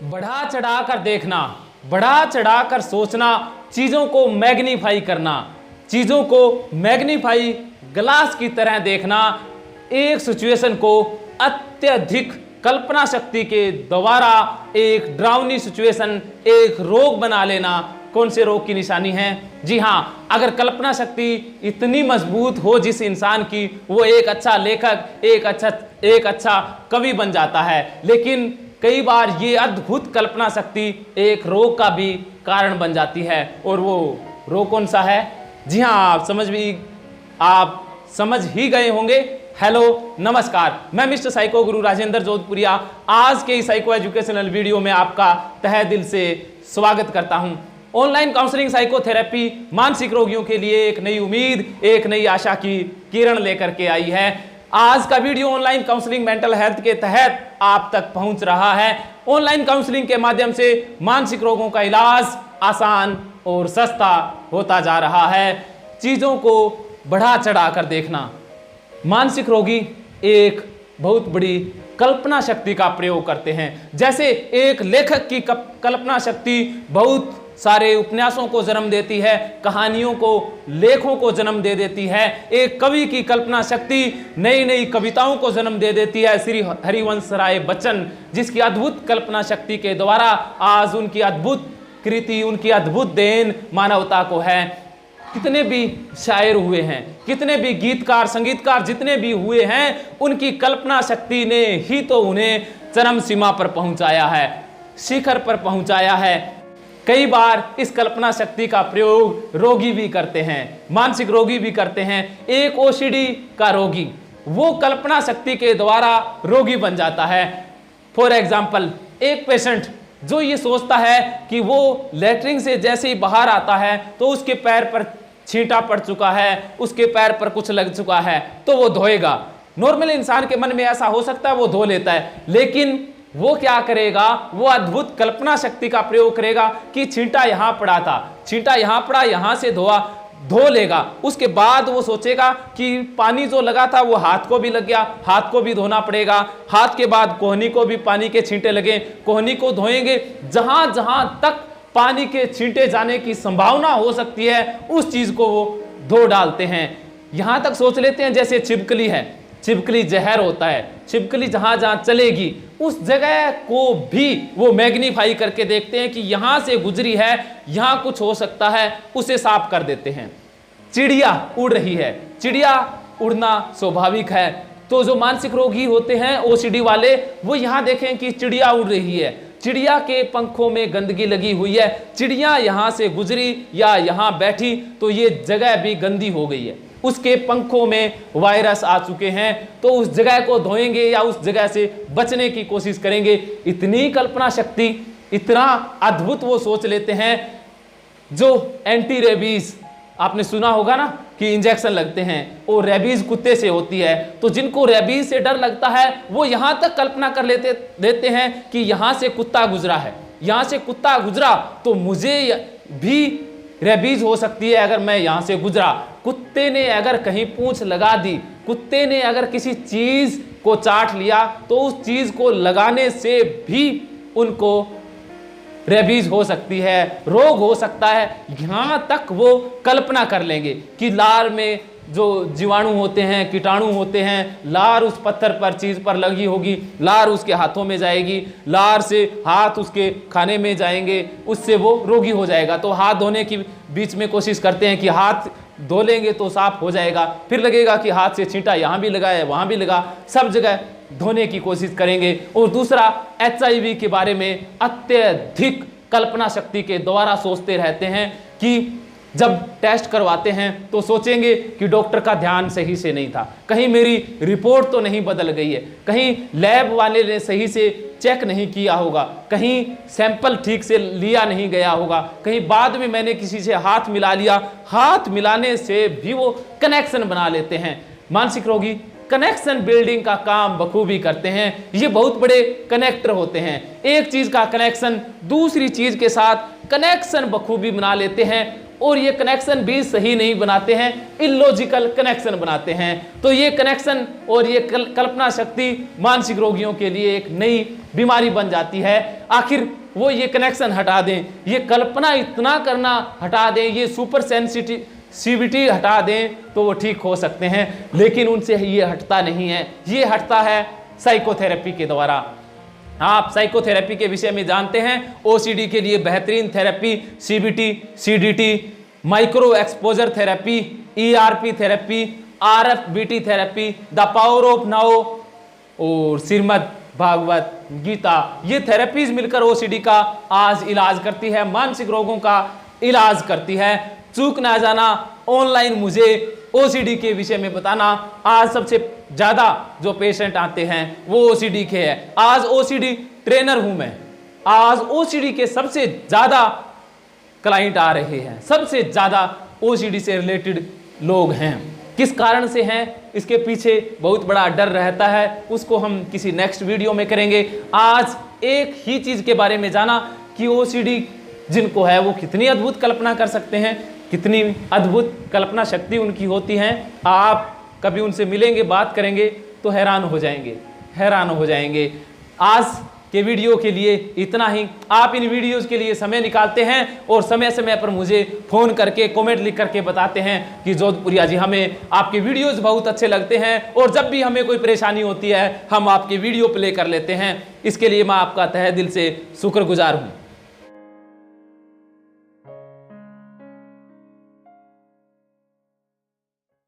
बढ़ा चढ़ा कर देखना, बढ़ा चढ़ा कर सोचना, चीजों को मैग्नीफाई करना, चीजों को मैग्नीफाई ग्लास की तरह देखना, एक सिचुएशन को अत्यधिक कल्पना शक्ति के द्वारा एक डरावनी सिचुएशन, एक रोग बना लेना कौन से रोग की निशानी है? जी हाँ, अगर कल्पना शक्ति इतनी मजबूत हो जिस इंसान की, वो एक अच्छा लेखक, एक अच्छा कवि बन जाता है। लेकिन कई बार ये अद्भुत कल्पना शक्ति एक रोग का भी कारण बन जाती है। और वो रोग कौन सा है? जी हाँ, आप समझ ही गए होंगे। हेलो नमस्कार, मैं मिस्टर साइको गुरु राजेंद्र जोधपुरिया आज के इस साइको एजुकेशनल वीडियो में आपका तहे दिल से स्वागत करता हूं। ऑनलाइन काउंसलिंग साइकोथेरेपी मानसिक रोगियों के लिए एक नई उम्मीद, एक नई आशा की किरण लेकर के आई है। आज का video online counselling mental health के तहत आप तक पहुंच रहा है। ऑनलाइन काउंसलिंग के माध्यम से मानसिक रोगों का इलाज आसान और सस्ता होता जा रहा है। चीजों को बढ़ा चढ़ा कर देखना। मानसिक रोगी एक बहुत बड़ी कल्पना शक्ति का प्रयोग करते हैं। जैसे एक लेखक की कल्पना शक्ति बहुत सारे उपन्यासों को जन्म देती है, कहानियों को, लेखों को जन्म दे देती है। एक कवि की कल्पना शक्ति नई नई कविताओं को जन्म दे देती है। श्री हरिवंश राय बच्चन, जिसकी अद्भुत कल्पना शक्ति के द्वारा आज उनकी अद्भुत कृति, उनकी अद्भुत देन मानवता को है। कितने भी शायर हुए हैं, कितने भी गीतकार, संगीतकार जितने भी हुए हैं, उनकी कल्पना शक्ति ने ही तो उन्हें चरम सीमा पर पहुंचाया है, शिखर पर पहुंचाया है। कई बार इस कल्पना शक्ति का प्रयोग रोगी भी करते हैं, मानसिक रोगी भी करते हैं। एक ओसीडी का रोगी वो कल्पना शक्ति के द्वारा रोगी बन जाता है। फॉर एग्जाम्पल, एक पेशेंट जो ये सोचता है कि वो लेटरिन से जैसे ही बाहर आता है तो उसके पैर पर छींटा पड़ चुका है, उसके पैर पर कुछ लग चुका है, तो वो धोएगा। नॉर्मल इंसान के मन में ऐसा हो सकता है, वो धो लेता है। लेकिन वो क्या करेगा? वो अद्भुत कल्पना शक्ति का प्रयोग करेगा कि छींटा यहां पड़ा था, छींटा यहां पड़ा, यहां से धो लेगा। उसके बाद वो सोचेगा कि पानी जो लगा था वो हाथ को भी लग गया, हाथ को भी धोना पड़ेगा। हाथ के बाद कोहनी को भी पानी के छींटे लगे, कोहनी को धोएंगे। जहां जहां तक पानी के छींटे जाने की संभावना हो सकती है, उस चीज को वो धो डालते हैं। यहां तक सोच लेते हैं जैसे छिपकली है, छिपकली जहर होता है, छिपकली जहां जहां चलेगी उस जगह को भी वो मैग्नीफाई करके देखते हैं कि यहां से गुजरी है, यहां कुछ हो सकता है, उसे साफ कर देते हैं। चिड़िया उड़ रही है, चिड़िया उड़ना स्वाभाविक है। तो जो मानसिक रोगी होते हैं, ओसीडी वाले, वो यहां देखें कि चिड़िया उड़ रही है, चिड़िया के पंखों में गंदगी लगी हुई है, चिड़िया यहां से गुजरी या यहां बैठी तो ये जगह भी गंदी हो गई है, उसके पंखों में वायरस आ चुके हैं, तो उस जगह को धोएंगे या उस जगह से बचने की कोशिश करेंगे। इतनी कल्पना शक्ति, इतना अद्भुत वो सोच लेते हैं। जो एंटी रेबीज, आपने सुना होगा ना कि इंजेक्शन लगते हैं, और रेबीज कुत्ते से होती है। तो जिनको रेबीज से डर लगता है वो यहां तक कल्पना कर देते हैं कि यहां से कुत्ता गुजरा है, यहां से कुत्ता गुजरा तो मुझे भी रेबीज हो सकती है अगर मैं यहां से गुजरा। कुत्ते ने अगर कहीं पूंछ लगा दी, कुत्ते ने अगर किसी चीज को चाट लिया, तो उस चीज को लगाने से भी उनको रेबीज हो सकती है, रोग हो सकता है। यहां तक वो कल्पना कर लेंगे कि लार में जो जीवाणु होते हैं, कीटाणु होते हैं, लार उस पत्थर पर, चीज पर लगी होगी, लार उसके हाथों में जाएगी, लार से हाथ उसके खाने में जाएंगे, उससे वो रोगी हो जाएगा। तो हाथ धोने की बीच में कोशिश करते हैं कि हाथ धो लेंगे तो साफ हो जाएगा, फिर लगेगा कि हाथ से छींटा यहां भी लगा है, वहां भी लगा, सब जगह धोने की कोशिश करेंगे। और दूसरा, HIV के बारे में अत्यधिक कल्पना शक्ति के द्वारा सोचते रहते हैं कि जब टेस्ट करवाते हैं तो सोचेंगे कि डॉक्टर का ध्यान सही से नहीं था, कहीं मेरी रिपोर्ट तो नहीं बदल गई है, कहीं लैब वाले ने सही से चेक नहीं किया होगा, कहीं सैंपल ठीक से लिया नहीं गया होगा, कहीं बाद में मैंने किसी से हाथ मिला लिया। हाथ मिलाने से भी वो कनेक्शन बना लेते हैं। मानसिक रोगी कनेक्शन बिल्डिंग का काम बखूबी करते हैं। ये बहुत बड़े कनेक्टर होते हैं, एक चीज का कनेक्शन दूसरी चीज के साथ कनेक्शन बखूबी बना लेते हैं। और ये कनेक्शन भी सही नहीं बनाते हैं, इलॉजिकल कनेक्शन बनाते हैं। तो ये कनेक्शन और ये कल्पना शक्ति मानसिक रोगियों के लिए एक नई बीमारी बन जाती है। आखिर वो ये कनेक्शन हटा दें, ये कल्पना इतना करना हटा दें, ये सुपर सेंसिटिविटी हटा दें तो वो ठीक हो सकते हैं, लेकिन उनसे ये हटता नहीं है। ये हटता है साइकोथेरेपी के द्वारा। आप साइकोथेरेपी के विषय में जानते हैं, ओसीडी के लिए बेहतरीन therapy CBT, CDT, micro exposure therapy, ERP therapy, RFBT therapy, the power of now और श्रीमद् भागवत गीता, ये थेरेपीज मिलकर ओसीडी का आज इलाज करती है, मानसिक रोगों का इलाज करती है। चूक ना जाना, ऑनलाइन मुझे ओसीडी के विषय में बताना। आज सबसे ज्यादा जो पेशेंट आते हैं वो ओसीडी के हैं। आज ओसीडी ट्रेनर हूं मैं, आज ओसीडी के सबसे ज्यादा क्लाइंट आ रहे हैं, सबसे ज्यादा ओसीडी से रिलेटेड लोग हैं। किस कारण से हैं, इसके पीछे बहुत बड़ा डर रहता है, उसको हम किसी नेक्स्ट वीडियो में करेंगे। आज एक ही चीज के बारे में जाना कि ओसीडी जिनको है वो कितनी अद्भुत कल्पना कर सकते हैं, कितनी अद्भुत कल्पना शक्ति उनकी होती है। आप कभी उनसे मिलेंगे, बात करेंगे तो हैरान हो जाएंगे, हैरान हो जाएंगे। आज के वीडियो के लिए इतना ही। आप इन वीडियोस के लिए समय निकालते हैं और समय समय पर मुझे फ़ोन करके, कमेंट लिख करके बताते हैं कि जोधपुरिया जी हमें आपके वीडियोस बहुत अच्छे लगते हैं और जब भी हमें कोई परेशानी होती है हम आपके वीडियो प्ले कर लेते हैं। इसके लिए मैं आपका तहे दिल से शुक्रगुजार हूँ।